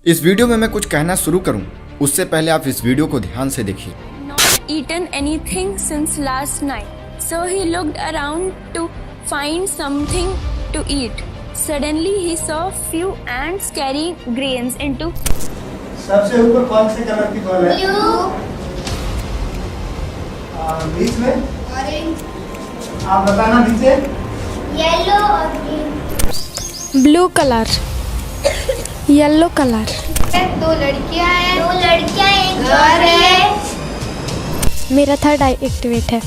इस वीडियो में मैं कुछ कहना शुरू करूं उससे पहले आप इस वीडियो को ध्यान से देखिए। Not eaten anything since last night, so he looked around to find something to eat. Suddenly he saw few ants carrying grains into सबसे ऊपर कौन से कलर की बॉल है? ब्लू, बीच में ऑरेंज, आप बताना नीचे। येलो और green. Blue colour, yellow colour. दो लड़कियां हैं, एक घर है। मेरा थर्ड आई एक्टिवेट है।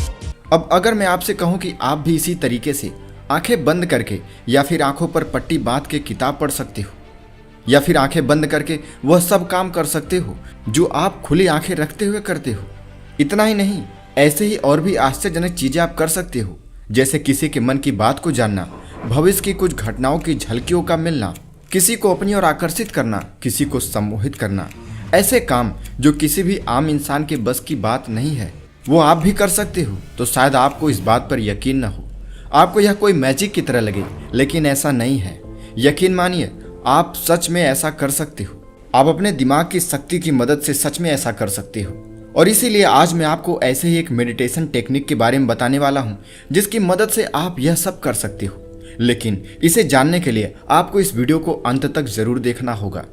अब अगर मैं आपसे कहूं कि आप भी इसी तरीके से आंखें बंद करके या फिर आंखों पर पट्टी बांध के किताब पढ़ सकते हो, या फिर आंखें बंद करके वह सब काम कर सकते हो जो आप खुली आंखें रखते हुए करते हो। इतना ही नहीं, ऐसे ही और भी आश्चर्यजनक चीजें आप कर सकते हो, जैसे किसी के मन की बात को जानना, भविष्य की कुछ घटनाओं की झलकियों का मिलना, किसी को अपनी ओर आकर्षित करना, किसी को सम्मोहित करना। ऐसे काम जो किसी भी आम इंसान के बस की बात नहीं है, वो आप भी कर सकते हो। तो शायद आपको इस बात पर यकीन न हो, आपको यह कोई मैजिक की तरह लगे, लेकिन ऐसा नहीं है। यकीन मानिए, आप सच में ऐसा कर सकते हो। आप अपने दिमाग की शक्ति की मदद से सच में ऐसा कर सकते हो। और इसीलिए आज मैं आपको ऐसे ही एक मेडिटेशन टेक्निक के बारे में बताने वाला हूं, जिसकी मदद से आप यह सब कर सकते हो। लेकिन इसे जानने के लिए आपको इस वीडियो को अंत तक जरूर देखना होगा।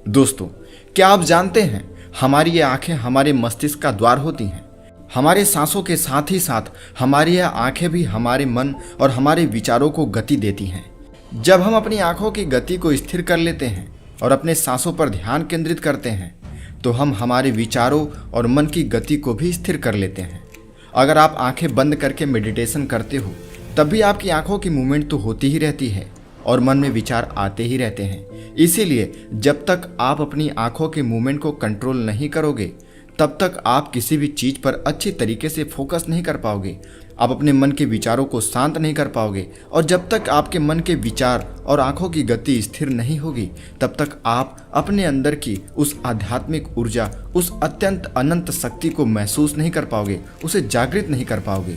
दोस्तों, क्या आप जानते हैं, हमारी ये आंखें हमारे मस्तिष्क का द्वार होती हैं। हमारे सांसों के साथ ही साथ हमारी यह आंखें भी हमारे मन और हमारे विचारों को गति देती हैं। जब हम अपनी आंखों की गति को स्थिर कर लेते हैं और अपने सांसों पर ध्यान केंद्रित करते हैं, तो हम हमारे विचारों और मन की गति को भी स्थिर कर लेते हैं। अगर आप आंखें बंद करके मेडिटेशन करते हो, तब भी आपकी आंखों की मूवमेंट तो होती ही रहती है और मन में विचार आते ही रहते हैं। इसीलिए जब तक आप अपनी आंखों के मूवमेंट को कंट्रोल नहीं करोगे, तब तक आप किसी भी चीज पर अच्छी तरीके से फोकस नहीं कर पाओगे। आप अपने मन के विचारों को शांत नहीं कर पाओगे, और जब तक आपके मन के विचार और आंखों की गति स्थिर नहीं होगी, तब तक आप अपने अंदर की उस आध्यात्मिक ऊर्जा, उस अत्यंत अनंत शक्ति को महसूस नहीं कर पाओगे, उसे जागृत नहीं कर पाओगे।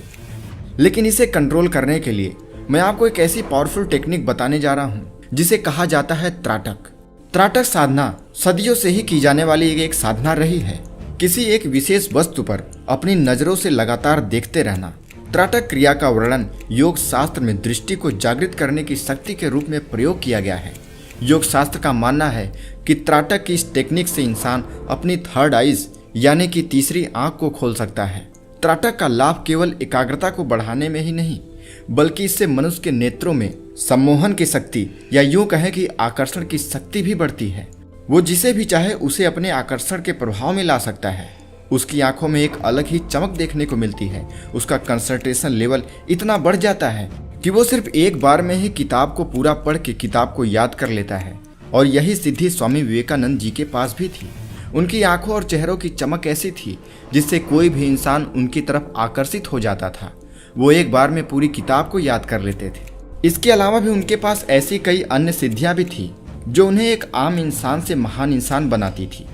लेकिन इसे कंट्रोल करने के लिए मैं आपको एक ऐसी पावरफुल टेक्निक बताने जा रहा हूँ, जिसे कहा जाता है त्राटक। त्राटक साधना सदियों से ही की जाने वाली एक साधना रही है। किसी एक विशेष वस्तु पर अपनी नजरों से लगातार देखते रहना। त्राटक क्रिया का वर्णन योग शास्त्र में दृष्टि को जागृत करने की शक्ति के रूप में प्रयोग किया गया है। योग शास्त्र का मानना है कि त्राटक की इस टेक्निक से इंसान अपनी थर्ड आइज यानी कि तीसरी आंख को खोल सकता है। त्राटक का लाभ केवल एकाग्रता को बढ़ाने में ही नहीं, बल्कि इससे मनुष्य के नेत्रों में सम्मोहन की शक्ति, या यूं कहें कि आकर्षण की शक्ति भी बढ़ती है। वो जिसे भी चाहे उसे अपने आकर्षण के प्रभाव में ला सकता है। उसकी आंखों में एक अलग ही चमक देखने को मिलती है। उसका कंसंट्रेशन लेवल इतना बढ़ जाता है कि वो सिर्फ एक बार में ही किताब को पूरा पढ़ के किताब को याद कर लेता है। और यही सिद्धि स्वामी विवेकानंद जी के पास भी थी। उनकी आंखों और चेहरों की चमक ऐसी थी जिससे कोई भी इंसान उनकी तरफ आकर्षित हो जाता था। वो एक बार में पूरी किताब को याद कर लेते थे। इसके अलावा भी उनके पास ऐसी कई अन्य सिद्धियां भी थी जो उन्हें एक आम इंसान से महान इंसान बनाती थी।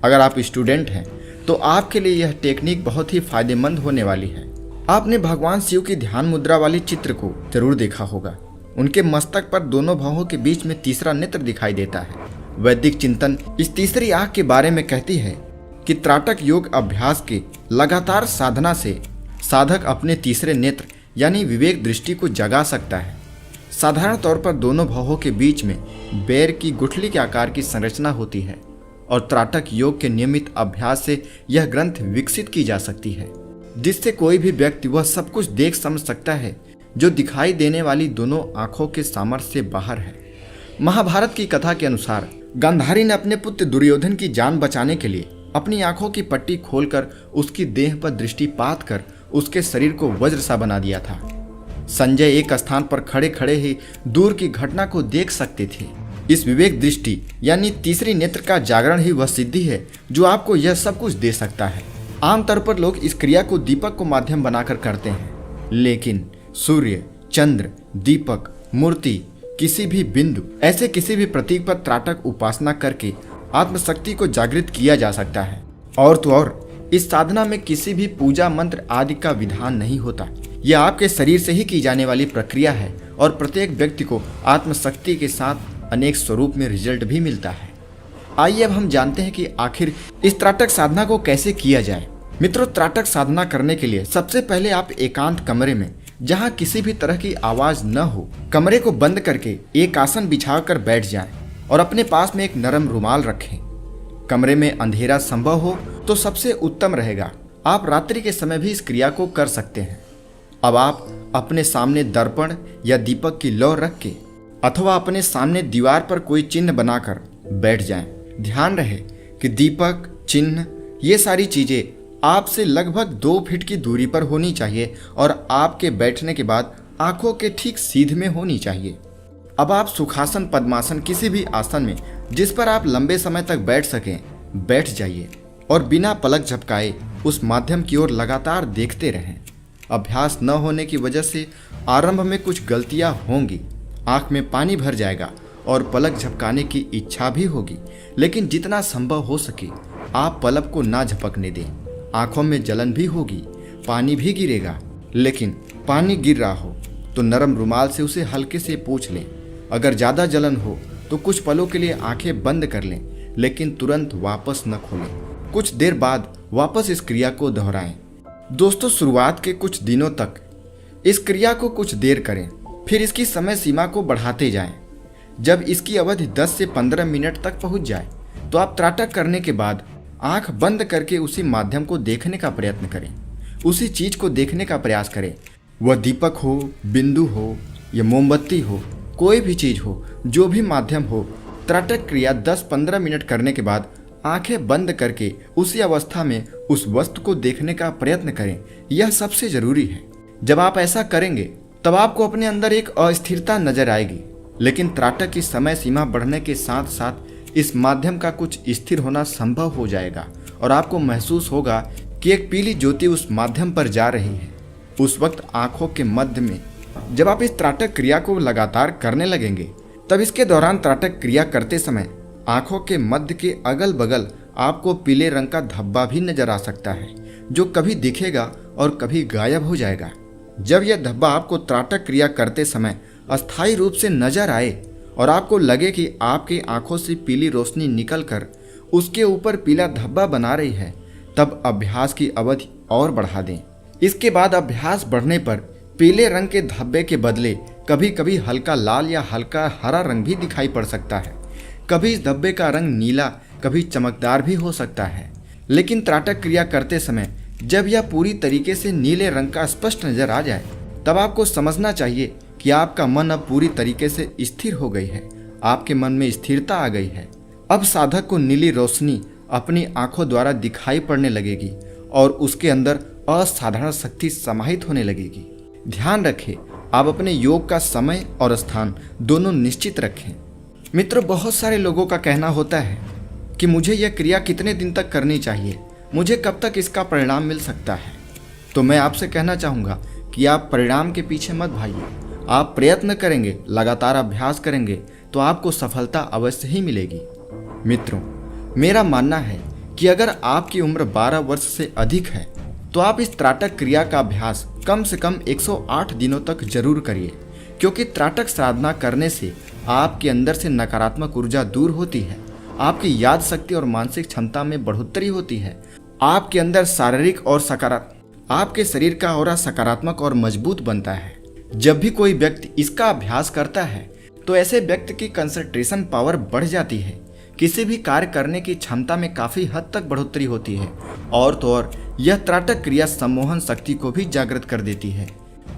अगर आप स्टूडेंट हैं तो आपके लिए यह टेक्निक बहुत ही फायदेमंद होने वाली है। आपने भगवान शिव की ध्यान मुद्रा वाली चित्र को जरूर देखा होगा। उनके मस्तक पर दोनों भौहों के बीच में तीसरा नेत्र दिखाई देता है। वैदिक चिंतन इस तीसरी आंख के बारे में कहती है कि त्राटक योग अभ्यास के लगातार साधना से साधक अपने तीसरे नेत्र यानी विवेक दृष्टि को जगा सकता है। साधारण तौर पर दोनों भौहों के बीच में बेर की गुठली के आकार की संरचना होती है, और त्राटक योग के नियमित अभ्यास से यह ग्रंथ विकसित की जा सकती है, जिससे कोई भी व्यक्ति वह सब कुछ देख समझ सकता है जो दिखाई देने वाली दोनों आंखों के सामर्थ्य से बाहर है। महाभारत की कथा के अनुसार गांधारी ने अपने पुत्र दुर्योधन की जान बचाने के लिए अपनी आंखों की पट्टी खोलकर उसकी देह पर दृष्टिपात कर उसके शरीर को वज्र सा बना दिया था। संजय एक स्थान पर खड़े खड़े ही दूर की घटना को देख सकते थे। इस विवेक दृष्टि यानी तीसरी नेत्र का जागरण ही वह सिद्धि है जो आपको यह सब कुछ दे सकता है। आमतौर पर लोग इस क्रिया को दीपक को माध्यम बनाकर करते हैं, लेकिन सूर्य, चंद्र, दीपक, मूर्ति, किसी भी बिंदु, ऐसे किसी भी प्रतीक पर त्राटक उपासना करके आत्मशक्ति को जागृत किया जा सकता है। और तो और इस साधना में किसी भी पूजा मंत्र आदि का विधान नहीं होता। यह आपके शरीर से ही की जाने वाली प्रक्रिया है, और प्रत्येक व्यक्ति को आत्मशक्ति के साथ अनेक स्वरूप में रिजल्ट भी मिलता है। आइए अब हम जानते हैं कि आखिर इस त्राटक साधना को कैसे किया जाए। मित्रों, त्राटक साधना करने के लिए सबसे पहले आप एकांत कमरे में, जहां किसी भी तरह की आवाज न हो, कमरे को बंद करके एक आसन बिछाकर बैठ जाएं और अपने पास में एक नरम रुमाल रखें। कमरे में अंधेरा संभव हो तो सबसे उत्तम रहेगा। आप रात्रि के समय भी इस क्रिया को कर सकते हैं। अब आप अपने सामने दर्पण या दीपक की लौ रख के अथवा अपने सामने दीवार पर कोई चिन्ह बनाकर बैठ जाएं। ध्यान रहे कि दीपक, चिन्ह, ये सारी चीजें आपसे लगभग 2 फीट की दूरी पर होनी चाहिए और आपके बैठने के बाद आंखों के ठीक सीध में होनी चाहिए। अब आप सुखासन, पद्मासन, किसी भी आसन में जिस पर आप लंबे समय तक बैठ सकें, बैठ जाइए और बिना पलक झपकाए उस माध्यम की ओर लगातार देखते रहें। अभ्यास न होने की वजह से आरंभ में कुछ गलतियां होंगी, आंख में पानी भर जाएगा और पलक झपकाने की इच्छा भी होगी, लेकिन जितना संभव हो सके आप पलक को ना झपकने दें। आंखों में जलन भी होगी, पानी भी गिरेगा, लेकिन पानी गिर रहा हो तो नरम रुमाल से उसे हल्के से पोंछ लें। अगर ज़्यादा जलन हो तो कुछ पलों के लिए आंखें बंद कर लें, लेकिन तुरंत वापस न खोलें। कुछ देर बाद वापस इस क्रिया को दोहराएं। दोस्तों, शुरुआत के कुछ दिनों तक इस क्रिया को कुछ देर करें, फिर इसकी समय सीमा को बढ़ाते जाएं। जब इसकी अवधि 10 से 15 मिनट तक पहुंच जाए तो आप त्राटक करने के बाद आंख बंद करके उसी माध्यम को देखने का प्रयत्न करें, उसी चीज को देखने का प्रयास करें। वह दीपक हो, बिंदु हो या मोमबत्ती हो, कोई भी चीज हो, जो भी माध्यम हो। त्राटक क्रिया 10-15 मिनट करने के बाद आंखें बंद करके उसी अवस्था में उस वस्तु को देखने का प्रयत्न करें। यह सबसे जरूरी है। जब आप ऐसा करेंगे तब आपको अपने अंदर एक अस्थिरता नजर आएगी, लेकिन त्राटक की समय सीमा बढ़ने के साथ साथ इस माध्यम का कुछ स्थिर होना संभव हो जाएगा और आपको महसूस होगा कि एक पीली ज्योति उस माध्यम पर जा रही है। उस वक्त आंखों के मध्य में जब आप इस त्राटक क्रिया को लगातार करने लगेंगे, तब इसके दौरान त्राटक क्रिया करते समय आंखों के मध्य के अगल बगल आपको पीले रंग का धब्बा भी नजर आ सकता है, जो कभी दिखेगा और कभी गायब हो जाएगा। जब यह धब्बा आपको त्राटक क्रिया करते समय अस्थायी रूप से नजर आए और आपको लगे कि आपकी आंखों से पीली रोशनी निकलकर उसके ऊपर पीला धब्बा बना रही है, तब अभ्यास की अवधि और बढ़ा दें। इसके बाद अभ्यास बढ़ने पर पीले रंग के धब्बे के बदले कभी कभी हल्का लाल या हल्का हरा रंग भी दिखाई पड़ सकता है। कभी इस धब्बे का रंग नीला, कभी चमकदार भी हो सकता है। लेकिन त्राटक क्रिया करते समय जब यह पूरी तरीके से नीले रंग का स्पष्ट नजर आ जाए, तब आपको समझना चाहिए कि आपका मन अब पूरी तरीके से स्थिर हो गई है। आपके मन में स्थिरता आ गई है। अब साधक को नीली रोशनी अपनी आंखों द्वारा दिखाई पड़ने लगेगी और उसके अंदर असाधारण शक्ति समाहित होने लगेगी। ध्यान रखें, आप अपने योग का समय और स्थान दोनों निश्चित रखें। मित्रों, बहुत सारे लोगों का कहना होता है कि मुझे यह क्रिया कितने दिन तक करनी चाहिए, मुझे कब तक इसका परिणाम मिल सकता है। तो मैं आपसे कहना चाहूँगा कि आप परिणाम के पीछे मत भागिए। आप प्रयत्न करेंगे, लगातार अभ्यास करेंगे तो आपको सफलता अवश्य ही मिलेगी। मित्रों, मेरा मानना है कि अगर आपकी उम्र 12 वर्ष से अधिक है तो आप इस त्राटक क्रिया का अभ्यास कम से कम 108 दिनों तक जरूर करिए, क्योंकि त्राटक साधना करने से आपके अंदर से नकारात्मक ऊर्जा दूर होती है, आपकी याद शक्ति और मानसिक क्षमता में बढ़ोतरी होती है, आपके अंदर शारीरिक और आपके शरीर का ऑरा सकारात्मक और मजबूत बनता है। जब भी कोई व्यक्ति इसका अभ्यास करता है तो ऐसे व्यक्ति की कंसंट्रेशन पावर बढ़ जाती है, किसी भी कार्य करने की क्षमता में काफी हद तक बढ़ोतरी होती है और तो और यह त्राटक क्रिया सम्मोहन शक्ति को भी जागृत कर देती है।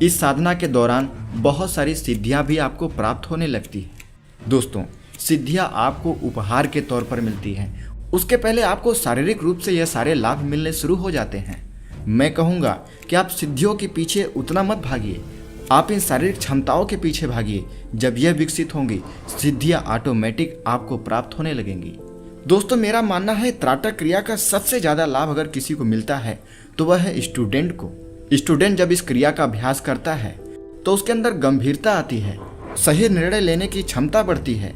इस साधना के दौरान बहुत सारी सिद्धियां भी आपको प्राप्त होने लगती है। दोस्तों, सिद्धियां आपको उपहार के तौर पर मिलती हैं, उसके पहले आपको शारीरिक रूप से यह सारे लाभ मिलने शुरू हो जाते हैं। मैं कहूँगा कि आप सिद्धियों के पीछे उतना मत भागिए, आप इन शारीरिक क्षमताओं के पीछे भागिए। जब यह विकसित होंगी, सिद्धियां ऑटोमेटिक आपको प्राप्त होने लगेंगी। दोस्तों, मेरा मानना है त्राटक क्रिया का सबसे ज्यादा लाभ अगर किसी को मिलता है तो वह है स्टूडेंट को। स्टूडेंट जब इस क्रिया का अभ्यास करता है तो उसके अंदर गंभीरता आती है, सही निर्णय लेने की क्षमता बढ़ती है।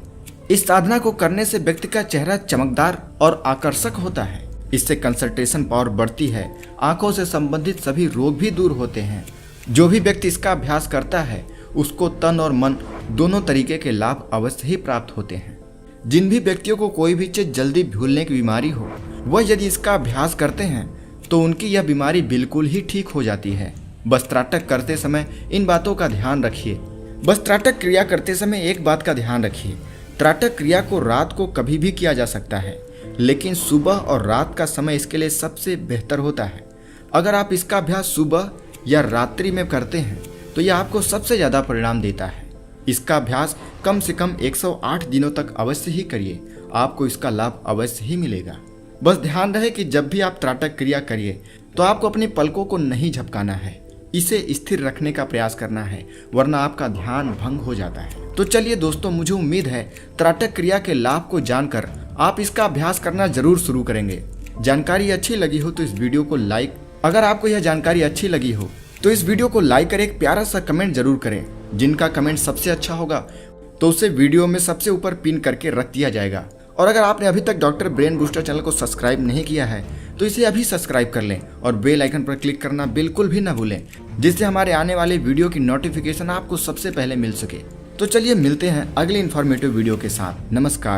इस साधना को करने से व्यक्ति का चेहरा चमकदार और आकर्षक होता है। इससे कंसंट्रेशन पावर बढ़ती है, आंखों से संबंधित सभी रोग भी दूर होते हैं। जो भी व्यक्ति इसका अभ्यास करता है उसको तन और मन दोनों तरीके के लाभ अवश्य ही प्राप्त होते हैं। जिन भी व्यक्तियों को कोई भी चीज जल्दी भूलने की बीमारी हो, वह यदि इसका अभ्यास करते हैं तो उनकी यह बीमारी बिल्कुल ही ठीक हो जाती है। बस त्राटक करते समय इन बातों का ध्यान रखिए। बस त्राटक क्रिया करते समय एक बात का ध्यान रखिए, त्राटक क्रिया को रात को कभी भी किया जा सकता है, लेकिन सुबह और रात का समय इसके लिए सबसे बेहतर होता है। अगर आप इसका अभ्यास सुबह या रात्रि में करते हैं तो यह आपको सबसे ज़्यादा परिणाम देता है। इसका अभ्यास कम से कम 108 दिनों तक अवश्य ही करिए, आपको इसका लाभ अवश्य ही मिलेगा। बस ध्यान रहे कि जब भी आप त्राटक क्रिया करिए तो आपको अपनी पलकों को नहीं झपकाना है, इसे स्थिर रखने का प्रयास करना है, वरना आपका ध्यान भंग हो जाता है। तो चलिए दोस्तों, मुझे उम्मीद है त्राटक क्रिया के लाभ को जानकर आप इसका अभ्यास करना जरूर शुरू करेंगे। जानकारी अच्छी लगी हो तो इस वीडियो को लाइक, अगर आपको यह जानकारी अच्छी लगी हो तो इस वीडियो को लाइक कर एक प्यारा सा कमेंट जरूर करें। जिनका कमेंट सबसे अच्छा होगा तो उसे वीडियो में सबसे ऊपर पिन करके रख दिया जाएगा। और अगर आपने अभी तक डॉक्टर ब्रेन बूस्टर चैनल को सब्सक्राइब नहीं किया है तो इसे अभी सब्सक्राइब कर लें और बेल आइकन पर क्लिक करना बिल्कुल भी ना भूलें, जिससे हमारे आने वाले वीडियो की नोटिफिकेशन आपको सबसे पहले मिल सके। तो चलिए मिलते हैं अगले इन्फॉर्मेटिव वीडियो के साथ। नमस्कार।